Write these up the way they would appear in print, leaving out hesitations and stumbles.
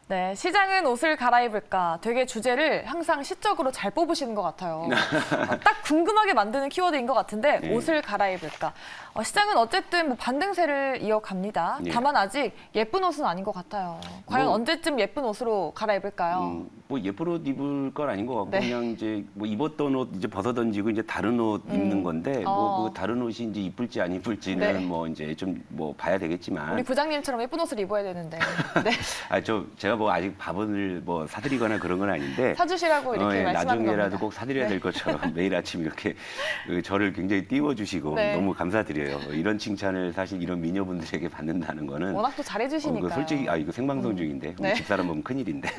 네, 시장은 옷을 갈아입을까? 되게 주제를 항상 시적으로 잘 뽑으시는 것 같아요. 딱 궁금하게 만드는 키워드인 것 같은데 네. 옷을 갈아입을까? 시장은 어쨌든 뭐 반등세를 이어갑니다. 네. 다만 아직 예쁜 옷은 아닌 것 같아요. 과연 언제쯤 예쁜 옷으로 갈아입을까요? 뭐 예쁜 옷 입을 건 아닌 것 같고 네. 그냥 이제 뭐 입었던 옷 이제 벗어 던지고 이제 다른 옷 입는 건데 뭐 그 다른 옷이 이제 이쁠지 안 이쁠지는 네. 뭐 이제 좀 뭐 봐야 되겠지만. 우리 부장님처럼 예쁜 옷을 입어야 되는데. 네. 제가 뭐 아직 밥을 뭐 사드리거나 그런 건 아닌데 사주시라고 이렇게 말씀하는 나중에라도 겁니다. 꼭 사드려야 될 것처럼 매일 아침 이렇게 저를 굉장히 띄워주시고 네. 너무 감사드려요. 이런 칭찬을 사실 이런 미녀분들에게 받는다는 거는 워낙 또 잘해주시니까. 솔직히 이거 생방송 중인데 네. 집사람 보면 큰일인데.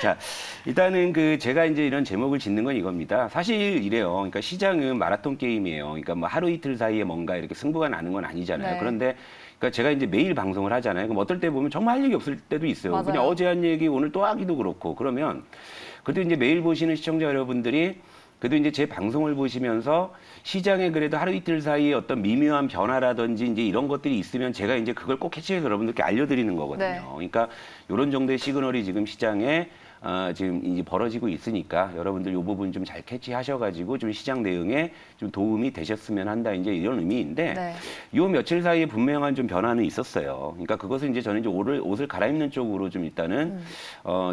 자, 일단은 제가 이제 이런 제목을 짓는 건 이겁니다. 사실 이래요. 그러니까 시장은 마라톤 게임이에요. 그러니까 뭐 하루 이틀 사이에 뭔가 이렇게 승부가 나는 건 아니잖아요. 네. 그런데 그러니까 제가 이제 매일 방송을 하잖아요. 그럼 어떨 때 보면 정말 할 얘기 없을 때도 있어요. 맞아요. 그냥 어제 한 얘기 오늘 또 하기도 그렇고 그러면 그래도 이제 매일 보시는 시청자 여러분들이 그래도 이제 제 방송을 보시면서 시장에 그래도 하루 이틀 사이에 어떤 미묘한 변화라든지 이제 이런 것들이 있으면 제가 이제 그걸 꼭 캐치해서 여러분들께 알려드리는 거거든요. 네. 그러니까 이런 정도의 시그널이 지금 시장에 지금 이제 벌어지고 있으니까 여러분들 이 부분 좀 잘 캐치하셔가지고 좀 시장 대응에 좀 도움이 되셨으면 한다 이제 이런 의미인데 네. 요 며칠 사이에 분명한 좀 변화는 있었어요. 그러니까 그것을 이제 저는 이제 옷을 갈아입는 쪽으로 좀 일단은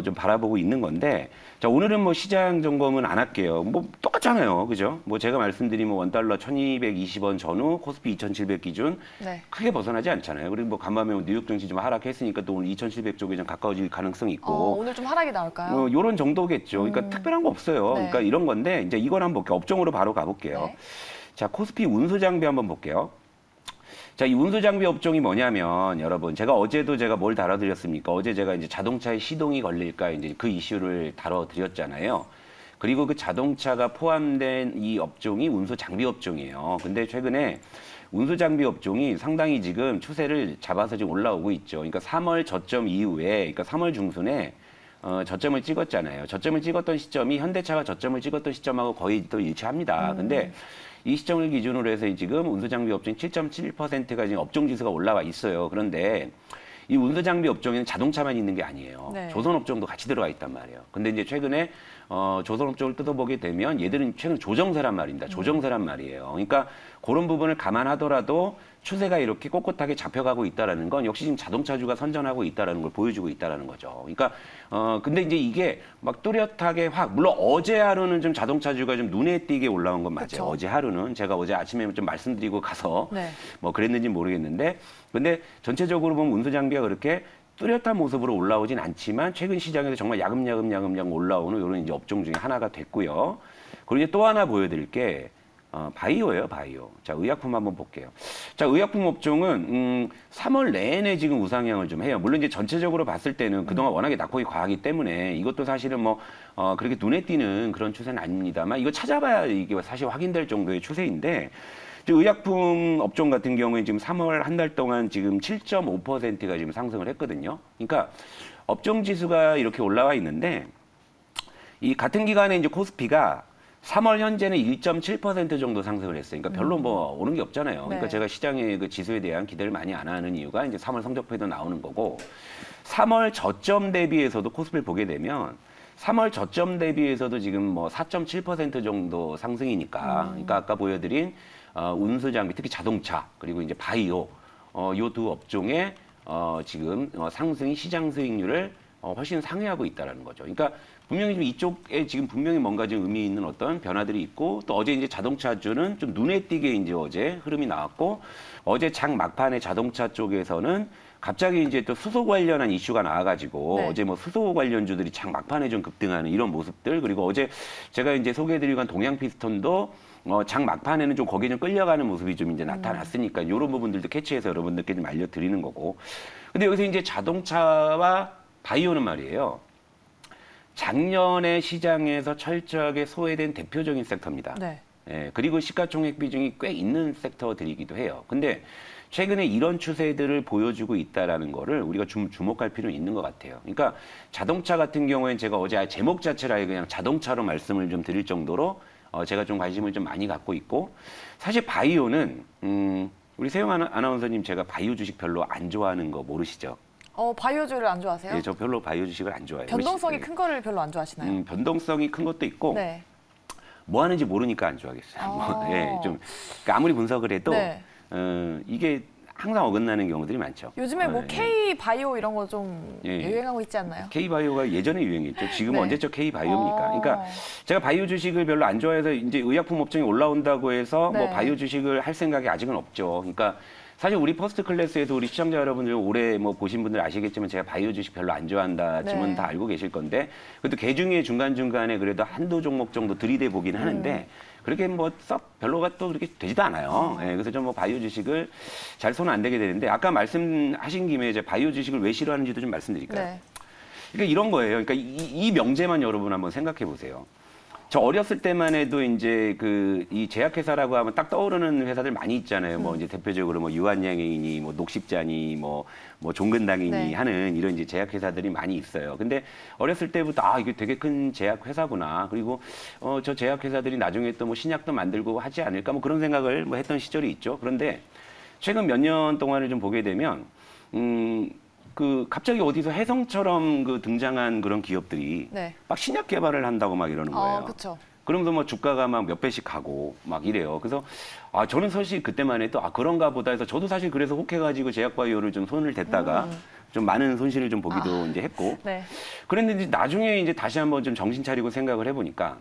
좀 바라보고 있는 건데 자 오늘은 뭐 시장 점검은 안 할게요. 뭐 똑같잖아요, 그죠? 뭐 제가 말씀드린 뭐 원달러 1,220원 전후 코스피 2,700 기준 네. 크게 벗어나지 않잖아요. 그리고 뭐 간밤에 뉴욕 증시 좀 하락했으니까 또 오늘 2,700 쪽에 좀 가까워질 가능성이 있고. 오늘 좀 하락이 나올까요? 요런 정도겠죠. 그러니까 특별한 거 없어요. 네. 그러니까 이런 건데 이제 이걸 한번 볼게요. 업종으로 바로 가볼게요. 네. 자, 코스피 운수 장비 한번 볼게요. 자, 이 운수 장비 업종이 뭐냐면 여러분 제가 어제도 제가 뭘 다뤄드렸습니까? 어제 제가 이제 자동차에 시동이 걸릴까 이제 그 이슈를 다뤄드렸잖아요. 그리고 그 자동차가 포함된 이 업종이 운수 장비 업종이에요. 근데 최근에 운수 장비 업종이 상당히 지금 추세를 잡아서 지금 올라오고 있죠. 그러니까 3월 저점 이후에, 그러니까 3월 중순에 저점을 찍었잖아요. 저점을 찍었던 시점이 현대차가 저점을 찍었던 시점하고 거의 또 일치합니다. 근데 이 시점을 기준으로 해서 지금 운수장비 업종이 7.7%가 지금 업종 지수가 올라와 있어요. 그런데 이 운수장비 업종에는 자동차만 있는 게 아니에요. 네. 조선업종도 같이 들어가 있단 말이에요. 근데 이제 최근에 조선업종을 뜯어보게 되면 얘들은 최근 조정세란 말입니다. 조정세란 말이에요. 그러니까 그런 부분을 감안하더라도 추세가 이렇게 꼿꼿하게 잡혀가고 있다라는 건 역시 지금 자동차주가 선전하고 있다라는 걸 보여주고 있다라는 거죠. 그러니까 근데 이제 이게 막 뚜렷하게 물론 어제 하루는 좀 자동차주가 좀 눈에 띄게 올라온 건 맞아요. 그쵸. 어제 하루는 제가 어제 아침에 좀 말씀드리고 가서 네. 뭐 그랬는지 모르겠는데 근데 전체적으로 보면 운수장비가 그렇게 뚜렷한 모습으로 올라오진 않지만 최근 시장에서 정말 야금야금 올라오는 이런 이제 업종 중에 하나가 됐고요. 그리고 이제 또 하나 보여드릴 게 바이오예요, 바이오. 자, 의약품 한번 볼게요. 자, 의약품 업종은 3월 내내 지금 우상향을 좀 해요. 물론 이제 전체적으로 봤을 때는 그동안 워낙에 낙폭이 과하기 때문에 이것도 사실은 뭐 그렇게 눈에 띄는 그런 추세는 아닙니다만 이거 찾아봐야 이게 사실 확인될 정도의 추세인데 의약품 업종 같은 경우에 지금 3월 한 달 동안 지금 7.5%가 지금 상승을 했거든요. 그러니까 업종 지수가 이렇게 올라와 있는데 이 같은 기간에 이제 코스피가 3월 현재는 1.7% 정도 상승을 했어요. 그러니까 별로 뭐 오는 게 없잖아요. 그러니까 네. 제가 시장의 그 지수에 대한 기대를 많이 안 하는 이유가 이제 3월 성적표에도 나오는 거고 3월 저점 대비해서도 코스피를 보게 되면 3월 저점 대비해서도 지금 뭐 4.7% 정도 상승이니까 그러니까 아까 보여드린 운수 장비 특히 자동차 그리고 이제 바이오 요 두 업종의 지금 상승이 시장 수익률을 훨씬 상회하고 있다라는 거죠. 그러니까 분명히 좀 이쪽에 지금 분명히 뭔가 좀 의미 있는 어떤 변화들이 있고 또 어제 이제 자동차주는 좀 눈에 띄게 이제 어제 흐름이 나왔고 어제 장 막판에 자동차 쪽에서는 갑자기 이제 또 수소 관련한 이슈가 나와가지고 네. 어제 뭐 수소 관련주들이 장 막판에 좀 급등하는 이런 모습들 그리고 어제 제가 이제 소개해드리고 간 동양 피스톤도 장 막판에는 좀 거기에 좀 끌려가는 모습이 좀 이제 나타났으니까 이런 부분들도 캐치해서 여러분들께 좀 알려드리는 거고. 근데 여기서 이제 자동차와 바이오는 말이에요. 작년에 시장에서 철저하게 소외된 대표적인 섹터입니다. 네. 예, 그리고 시가총액 비중이 꽤 있는 섹터들이기도 해요. 근데 최근에 이런 추세들을 보여주고 있다라는 거를 우리가 좀 주목할 필요는 있는 것 같아요. 그러니까 자동차 같은 경우에는 제가 어제 제목 자체를 아예 그냥 자동차로 말씀을 좀 드릴 정도로 제가 좀 관심을 좀 많이 갖고 있고 사실 바이오는 우리 세영 아나운서님 제가 바이오 주식 별로 안 좋아하는 거 모르시죠? 바이오주를 안 좋아하세요? 예, 저 별로 바이오 주식을 안 좋아해요. 변동성이 큰 거를 별로 안 좋아하시나요? 변동성이 큰 것도 있고 네. 뭐 하는지 모르니까 안 좋아하겠어요. 예, 좀 그러니까 아무리 분석을 해도 네. 이게 항상 어긋나는 경우들이 많죠. 요즘에 뭐 예. K 바이오 이런 거 좀 예. 유행하고 있지 않나요? K 바이오가 예전에 유행했죠. 지금은 네. 언제적 K 바이오입니까? 그러니까 제가 바이오 주식을 별로 안 좋아해서 이제 의약품 업종이 올라온다고 해서 뭐 네. 바이오 주식을 할 생각이 아직은 없죠. 그러니까 사실 우리 퍼스트 클래스에서 우리 시청자 여러분들 올해 뭐 보신 분들 아시겠지만 제가 바이오 주식 별로 안 좋아한다 지금은 네. 다 알고 계실 건데 그래도 개 중에 중간중간에 그래도 한두 종목 정도 들이대 보긴 하는데 그렇게 뭐 썩 별로가 또 그렇게 되지도 않아요. 예, 그래서 좀 뭐 바이오 주식을 잘 손은 안 대게 되는데 아까 말씀하신 김에 이제 바이오 주식을 왜 싫어하는지도 좀 말씀드릴까요? 네. 그러니까 이런 거예요. 그러니까 이 명제만 여러분 한번 생각해 보세요. 저 어렸을 때만 해도 이제 그 이 제약회사라고 하면 딱 떠오르는 회사들 많이 있잖아요. 뭐 이제 대표적으로 뭐 유한양행이니 뭐 녹십자니 뭐 종근당이니 네. 하는 이런 이제 제약회사들이 많이 있어요. 근데 어렸을 때부터 이게 되게 큰 제약회사구나. 그리고 저 제약회사들이 나중에 또 뭐 신약도 만들고 하지 않을까 뭐 그런 생각을 뭐 했던 시절이 있죠. 그런데 최근 몇 년 동안을 좀 보게 되면 그 갑자기 어디서 혜성처럼 그 등장한 그런 기업들이 네. 막 신약 개발을 한다고 막 이러는 거예요. 그렇죠. 그러면서 뭐 주가가 막 몇 배씩 가고 막 이래요. 그래서 저는 사실 그때만 해도 그런가 보다 해서 저도 사실 그래서 혹해가지고 제약바이오를 좀 손을 댔다가 좀 많은 손실을 좀 보기도 이제 했고 네. 그랬는데 나중에 이제 다시 한번 좀 정신 차리고 생각을 해보니까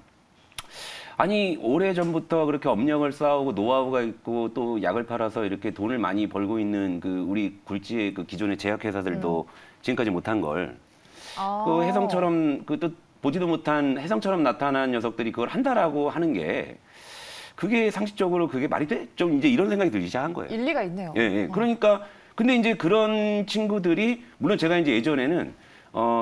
아니 오래전부터 그렇게 업력을 쌓아오고 노하우가 있고 또 약을 팔아서 이렇게 돈을 많이 벌고 있는 그 우리 굴지의 그 기존의 제약회사들도 지금까지 못한 걸 그 혜성처럼 그 또 보지도 못한 혜성처럼 나타난 녀석들이 그걸 한다라고 하는 게 그게 상식적으로 그게 말이 돼? 좀 이제 이런 생각이 들기 시작한 거예요. 일리가 있네요. 예, 예. 그러니까 근데 이제 그런 친구들이 물론 제가 이제 예전에는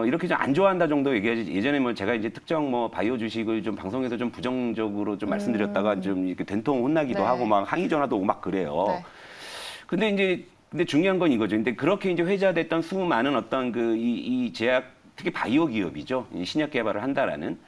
이렇게 좀 안 좋아한다 정도 얘기하지 예전에 뭐 제가 이제 특정 뭐 바이오 주식을 좀 방송에서 좀 부정적으로 좀 말씀드렸다가 좀 이렇게 된통 혼나기도 네. 하고 막 항의 전화도 오고 막 그래요. 네. 근데 중요한 건 이거죠. 근데 그렇게 이제 회자됐던 수많은 어떤 그 이 제약 특히 바이오 기업이죠. 이 신약 개발을 한다라는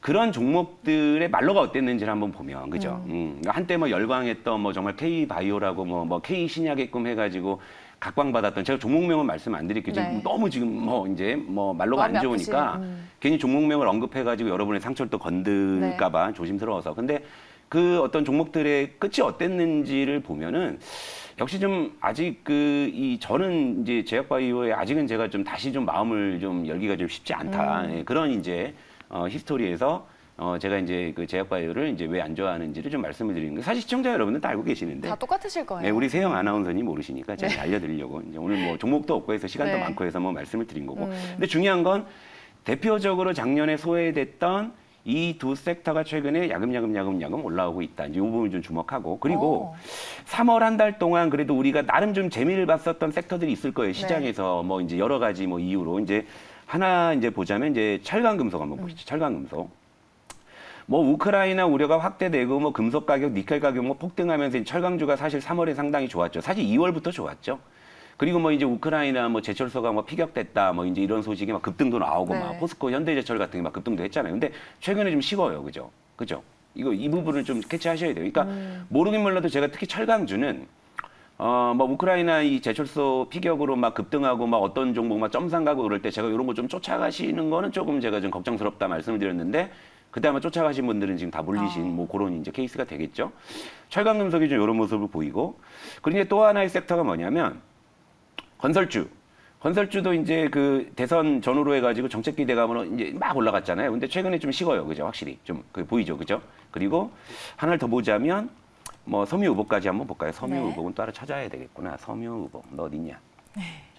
그런 종목들의 말로가 어땠는지를 한번 보면 그죠. 한때 뭐 열광했던 뭐 정말 K 바이오라고 뭐 K 신약에끔 해가지고 각광받았던 제가 종목명은 말씀 안 드릴게요. 지금 네. 너무 지금 뭐 이제 뭐 말로가 안 마음이 좋으니까 아프지. 괜히 종목명을 언급해가지고 여러분의 상처를 또 건들까봐 조심스러워서. 근데 그 어떤 종목들의 끝이 어땠는지를 보면은 역시 좀 아직 저는 이제 제약바이오에 아직은 제가 좀 다시 좀 마음을 좀 열기가 좀 쉽지 않다. 예, 그런 이제 히스토리에서 제가 이제 그 제약바이오를 이제 왜 안 좋아하는지를 좀 말씀을 드리는 거예요. 사실 시청자 여러분들 다 알고 계시는데. 다 똑같으실 거예요. 네, 우리 세영 아나운서님 모르시니까 제가 알려드리려고 이제 오늘 뭐 종목도 없고 해서 시간도 네. 많고 해서 뭐 말씀을 드린 거고. 근데 중요한 건 대표적으로 작년에 소외됐던 이 두 섹터가 최근에 야금야금 올라오고 있다. 이제 이 부분 좀 주목하고 그리고 3월 한 달 동안 그래도 우리가 나름 좀 재미를 봤었던 섹터들이 있을 거예요. 시장에서 뭐 이제 여러 가지 뭐 이유로 이제 하나 이제 보자면 이제 철강금속 한번 보시죠. 철강금속. 뭐 우크라이나 우려가 확대되고 뭐 금속 가격, 니켈 가격 뭐 폭등하면서 철강주가 사실 3월에 상당히 좋았죠. 사실 2월부터 좋았죠. 그리고 뭐 이제 우크라이나 뭐 제철소가 뭐 피격됐다 뭐 이제 이런 소식이 막 급등도 나오고 네. 막 포스코 현대제철 같은 게 막 급등도 했잖아요. 근데 최근에 좀 식어요. 그죠? 이 부분을 좀 캐치하셔야 돼요. 그러니까 모르긴 몰라도 제가 특히 철강주는 뭐 우크라이나 이 제철소 피격으로 막 급등하고 막 어떤 종목 막 점상 가고 그럴 때 제가 이런 거 좀 쫓아가시는 거는 조금 제가 좀 걱정스럽다 말씀을 드렸는데 그때 아마 쫓아가신 분들은 지금 다 물리신 뭐 그런 이제 케이스가 되겠죠. 철강금속이 좀 이런 모습을 보이고 그리고 이제 또 하나의 섹터가 뭐냐면 건설주도 이제 그 대선 전후로 해가지고 정책 기대감으로 이제 막 올라갔잖아요. 근데 최근에 좀 식어요. 그죠? 확실히. 좀 보이죠. 그죠? 그리고 하나를 더 보자면 뭐 섬유의복까지 한번 볼까요? 섬유의복은 따로 찾아야 되겠구나. 섬유의복. 너 어딨냐?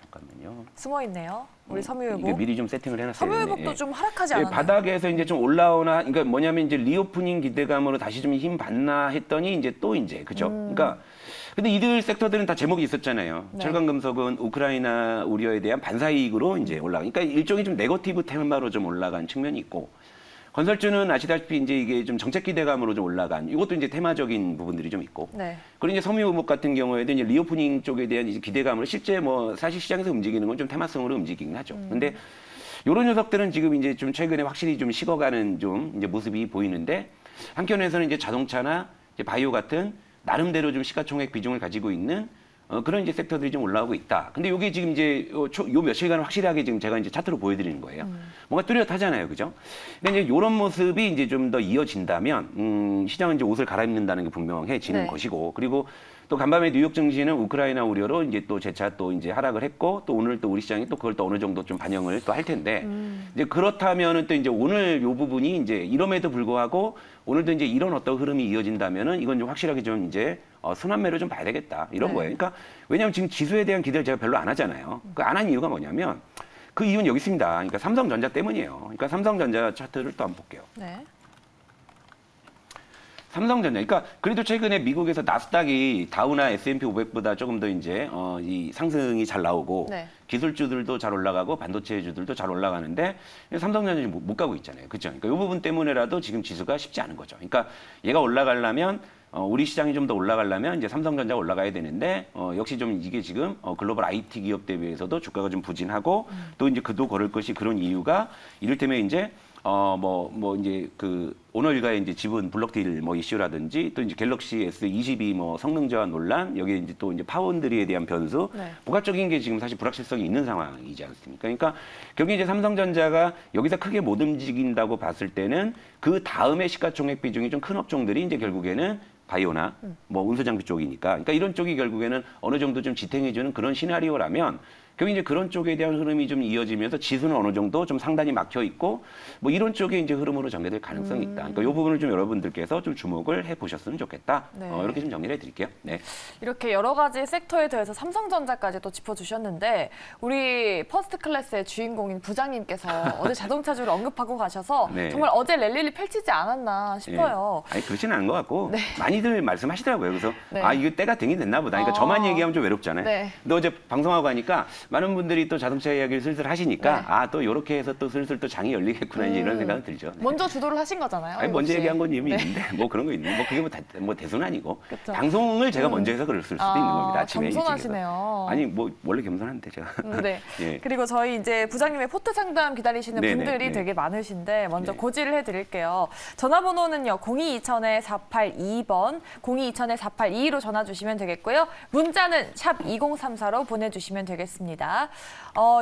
잠깐만요. 숨어 있네요. 우리 이게 섬유유복. 미리 좀 세팅을 해놨어요. 섬유유복도 예. 좀 하락하지 예, 않았나요? 바닥에서 이제 좀 올라오나, 그러니까 뭐냐면 이제 리오프닝 기대감으로 다시 좀 힘 받나 했더니 이제 또 이제, 그죠? 그러니까 근데 이들 섹터들은 다 제목이 있었잖아요. 네. 철강금속은 우크라이나 우려에 대한 반사이익으로 이제 올라가. 그러니까 일종의 좀 네거티브 테마로 좀 올라간 측면이 있고, 건설주는 아시다시피 이제 이게 좀 정책 기대감으로 좀 올라간 이것도 이제 테마적인 부분들이 좀 있고. 네. 그리고 이제 섬유의복 같은 경우에도 이제 리오프닝 쪽에 대한 이제 기대감으로 실제 뭐 사실 시장에서 움직이는 건 좀 테마성으로 움직이긴 하죠. 근데 이런 녀석들은 지금 이제 좀 최근에 확실히 좀 식어가는 좀 이제 모습이 보이는데 한편에서는 이제 자동차나 이제 바이오 같은 나름대로 좀 시가총액 비중을 가지고 있는 그런 이제 섹터들이 좀 올라오고 있다. 근데 이게 지금 이제 요 며칠간 확실하게 지금 제가 이제 차트로 보여드리는 거예요. 뭔가 뚜렷하잖아요, 그죠? 그러니까 이제 이런 모습이 이제 좀 더 이어진다면 시장은 이제 옷을 갈아입는다는 게 분명해지는 네. 것이고, 그리고 또 간밤에 뉴욕 증시는 우크라이나 우려로 이제 또 재차 또 이제 하락을 했고, 또 오늘 또 우리 시장이 또 그걸 또 어느 정도 좀 반영을 또 할 텐데, 이제 그렇다면은 또 이제 오늘 요 부분이 이제 이럼에도 불구하고 오늘도 이제 이런 어떤 흐름이 이어진다면은 이건 좀 확실하게 좀 이제 순환매로 좀 봐야 되겠다 이런 네. 거예요. 그러니까 왜냐하면 지금 지수에 대한 기대를 제가 별로 안 하잖아요. 그 안 한 이유가 뭐냐면 그 이유는 여기 있습니다. 그러니까 삼성전자 때문이에요. 그러니까 삼성전자 차트를 또 한번 볼게요. 네. 삼성전자. 그러니까 그래도 최근에 미국에서 나스닥이 다우나 S&P 500보다 조금 더 이제 이 상승이 잘 나오고 네. 기술주들도 잘 올라가고 반도체주들도 잘 올라가는데 삼성전자 지금 못 가고 있잖아요. 그렇죠? 그러니까 이 부분 때문에라도 지금 지수가 쉽지 않은 거죠. 그러니까 얘가 올라가려면 우리 시장이 좀 더 올라가려면 이제 삼성전자가 올라가야 되는데 역시 좀 이게 지금 글로벌 IT 기업 대비해서도 주가가 좀 부진하고 또 이제 그도 걸을 것이 그런 이유가 이를테면 이제 이제 그 오늘 일가의 이제 지분 블록딜 뭐 이슈라든지 또 이제 갤럭시 S22 뭐 성능 저하 논란, 여기에 이제 또 이제 파운드리에 대한 변수, 네. 부가적인 게 지금 사실 불확실성이 있는 상황이지 않습니까? 그러니까 결국 이제 삼성전자가 여기서 크게 못 움직인다고 봤을 때는 그 다음에 시가총액 비중이 좀 큰 업종들이 이제 결국에는 바이오나 뭐 운수장비 쪽이니까, 그러니까 이런 쪽이 결국에는 어느 정도 좀 지탱해주는 그런 시나리오라면. 결국 이제 그런 쪽에 대한 흐름이 좀 이어지면서 지수는 어느 정도 좀 상단이 막혀 있고 뭐 이런 쪽에 이제 흐름으로 전개될 가능성이 있다. 그러니까 이 부분을 좀 여러분들께서 좀 주목을 해 보셨으면 좋겠다. 네. 이렇게 좀 정리를 해드릴게요. 네. 이렇게 여러 가지 섹터에 대해서 삼성전자까지 또 짚어주셨는데 우리 퍼스트 클래스의 주인공인 부장님께서 어제 자동차주를 언급하고 가셔서 네. 정말 어제 랠리를 펼치지 않았나 싶어요. 아니 그렇지는 않은 것 같고 많이들 말씀하시더라고요. 그래서 네. 이거 때가 되긴 됐나 보다. 그러니까 저만 얘기하면 좀 외롭잖아요. 네. 근데 어제 방송하고 하니까 많은 분들이 또 자동차 이야기를 슬슬 하시니까 네. 또 이렇게 해서 또 슬슬 또 장이 열리겠구나 이제 이런 생각은 들죠. 네. 먼저 주도를 하신 거잖아요. 아니 먼저 7시에. 얘기한 건 이미 있는데 뭐 그런 거 있는데 뭐 그게 뭐 대수는 아니고 그쵸. 방송을 제가 먼저 해서 그럴 수도 있는 겁니다. 아침에 겸손하시네요. 일찍해서. 아니 뭐 원래 겸손한데 제가. 네. 예. 그리고 저희 이제 부장님의 포트 상담 기다리시는 네네, 분들이 네. 되게 많으신데 먼저 네. 고지를 해드릴게요. 전화번호는요. 0220-4822번, 0220-4822로 전화 주시면 되겠고요. 문자는 샵 2034로 보내주시면 되겠습니다.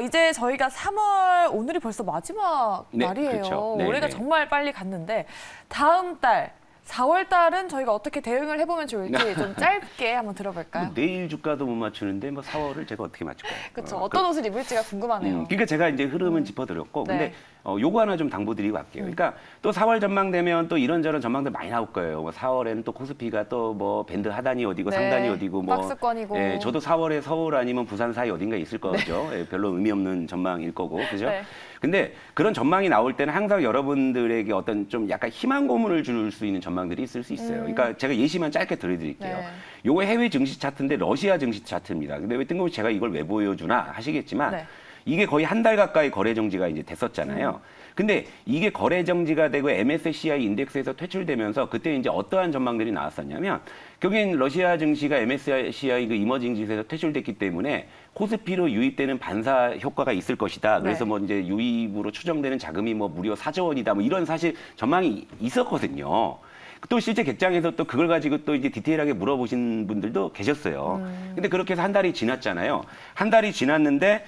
이제 저희가 3월 오늘이 벌써 마지막 네, 날이에요. 그렇죠. 네, 올해가 네. 정말 빨리 갔는데 다음 달 4월 달은 저희가 어떻게 대응을 해보면 좋을지 좀 짧게 한번 들어볼까요? 뭐 내일 주가도 못 맞추는데 뭐 4월을 제가 어떻게 맞출까요? 그렇죠. 어떤 옷을 입을지가 궁금하네요. 그러니까 제가 이제 흐름은 짚어드렸고, 네. 근데 요거 하나 좀 당부드리고 갈게요. 그러니까 또 4월 전망되면 또 이런저런 전망들 많이 나올 거예요. 뭐 4월에는 또 코스피가 또 뭐 밴드 하단이 어디고 네. 상단이 어디고 뭐 박스권이고. 예, 저도 4월에 서울 아니면 부산 사이 어딘가 있을 거죠. 예, 별로 의미 없는 전망일 거고, 그죠? 네. 근데 그런 전망이 나올 때는 항상 여러분들에게 어떤 좀 약간 희망 고문을 줄 수 있는 전망들이 있을 수 있어요. 그러니까 제가 예시만 짧게 들려드릴게요. 네. 요거 해외 증시 차트인데 러시아 증시 차트입니다. 근데 왜 뜬금없이 제가 이걸 왜 보여주나 하시겠지만 네. 이게 거의 한 달 가까이 거래 정지가 이제 됐었잖아요. 근데 이게 거래 정지가 되고 MSCI 인덱스에서 퇴출되면서 그때 이제 어떠한 전망들이 나왔었냐면 결국엔 러시아 증시가 MSCI 그 이머징 지수에서 퇴출됐기 때문에 코스피로 유입되는 반사 효과가 있을 것이다. 그래서 네. 뭐 이제 유입으로 추정되는 자금이 뭐 무려 4조 원이다. 뭐 이런 사실 전망이 있었거든요. 또 실제 객장에서 또 그걸 가지고 또 이제 디테일하게 물어보신 분들도 계셨어요. 근데 그렇게 해서 한 달이 지났잖아요. 한 달이 지났는데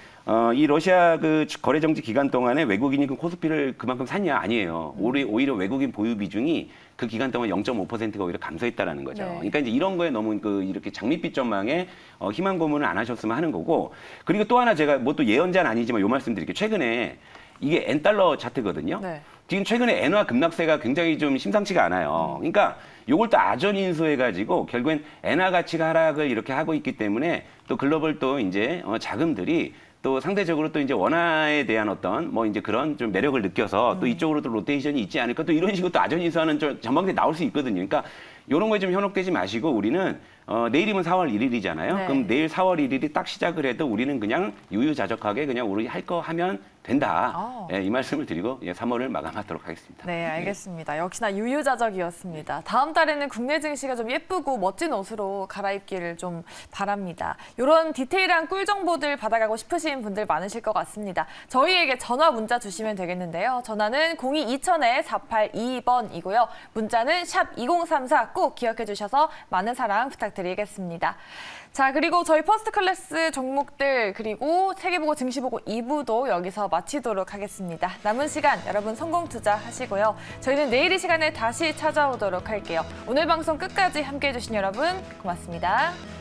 이 러시아 그 거래 정지 기간 동안에 외국인이 그 코스피를 그만큼 샀냐? 아니에요. 오히려 외국인 보유 비중이 그 기간 동안 0.5%가 오히려 감소했다라는 거죠. 네. 그러니까 이제 이런 거에 너무 이렇게 장밋빛 전망에 희망 고문을 안 하셨으면 하는 거고. 그리고 또 하나 제가 뭐 또 예언자는 아니지만 요 말씀 드릴게요. 최근에 이게 엔달러 차트거든요. 네. 지금 최근에 엔화 급락세가 굉장히 좀 심상치가 않아요. 그러니까 요걸 또 아전 인수해가지고 결국엔 엔화 가치가 하락을 이렇게 하고 있기 때문에 또 글로벌 또 이제 자금들이 또 상대적으로 또 이제 원화에 대한 어떤 뭐 이제 그런 좀 매력을 느껴서 또 이쪽으로 또 로테이션이 있지 않을까 또 이런 식으로 또 아전 인수하는 전망들이 나올 수 있거든요. 그러니까 이런 거에 좀 현혹되지 마시고 우리는 내일이면 4월 1일이잖아요. 네. 그럼 내일 4월 1일이 딱 시작을 해도 우리는 그냥 유유자적하게 그냥 우리 할 거 하면 된다. 예, 이 말씀을 드리고 3월을 마감하도록 하겠습니다. 네, 알겠습니다. 역시나 유유자적이었습니다. 다음 달에는 국내 증시가 좀 예쁘고 멋진 옷으로 갈아입기를 좀 바랍니다. 이런 디테일한 꿀 정보들 받아가고 싶으신 분들 많으실 것 같습니다. 저희에게 전화 문자 주시면 되겠는데요. 전화는 02-2000-4822번이고요. 문자는 샵 2034 꼭 기억해 주셔서 많은 사랑 부탁드립니다. 부탁드리겠습니다. 자, 그리고 저희 퍼스트 클래스 종목들 그리고 세계보고 증시보고 2부도 여기서 마치도록 하겠습니다. 남은 시간 여러분 성공 투자하시고요. 저희는 내일 이 시간에 다시 찾아오도록 할게요. 오늘 방송 끝까지 함께해 주신 여러분 고맙습니다.